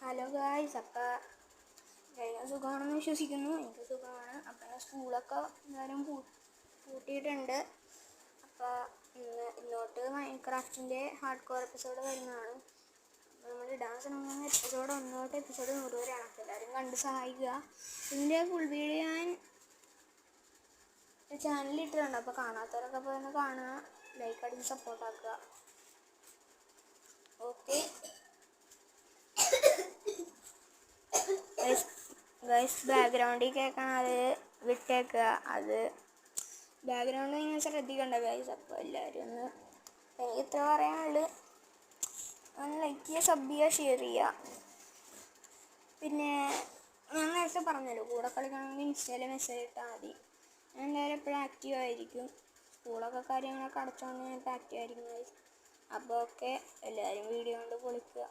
Hello guys, അപ്പോൾ സുഖമാണെന്ന് വിശ്വസിക്കുന്നു. എനിക്ക് സുഖമാണ്. അപ്പം സ്കൂളൊക്കെ എല്ലാവരും പൂട്ടിയിട്ടുണ്ട്. അപ്പോൾ ഇന്നോട്ട് മൈൻക്രാഫ്റ്റിൻ്റെ ഹാർഡ് കോർ എപ്പിസോഡ് വരുന്നതാണ്. നമ്മൾ ഇടാൻ ശ്രമിക്കുന്ന എപ്പിസോഡ് 1 തൊട്ട് എപ്പിസോഡ് 100 വരെയാണ്. അപ്പോൾ എല്ലാവരും കണ്ട് സഹായിക്കുക. ഇതിൻ്റെ ഫുൾ വീഡിയോ ഞാൻ ചാനലിൽ ഇട്ടിട്ടുണ്ട്. അപ്പോൾ കാണാത്തവരൊക്കെ പോയി ഒന്ന് കാണുക, ലൈക്ക് അടിച്ച് സപ്പോർട്ടാക്കുക. ഓക്കെ ഗൈസ്, ബാക്ക്ഗ്രൗണ്ടിൽ കേൾക്കാൻ അത് വിട്ടേക്കുക. അത് ബാക്ക്ഗ്രൗണ്ട് നിങ്ങൾ ശ്രദ്ധിക്കണ്ട ഗൈസ്. അപ്പോൾ എല്ലാവരും എനിക്ക് ഇത്ര പറയാനുള്ളൂ. ഒന്ന് ലൈക്ക് ചെയ്യുക, സബ് ചെയ്യുക, ഷെയർ ചെയ്യുക. പിന്നെ ഞാൻ നേരത്തെ പറഞ്ഞല്ലോ, കൂടെ കളിക്കണമെങ്കിൽ ഇൻസ്റ്റയിൽ മെസ്സേജ് ഇട്ടാൽ മതി. ഞാൻ എല്ലാവരും എപ്പോഴും ആക്റ്റീവ് ആയിരിക്കും. സ്കൂളൊക്കെ കാര്യങ്ങളൊക്കെ അടച്ചുകൊണ്ട് ഞാൻ ഇപ്പോൾ ആക്റ്റീവ് ആയിരിക്കും ഗൈസ്. അപ്പോൾ ഓക്കെ, എല്ലാവരും വീഡിയോ കൊണ്ട് പൊളിക്കുക.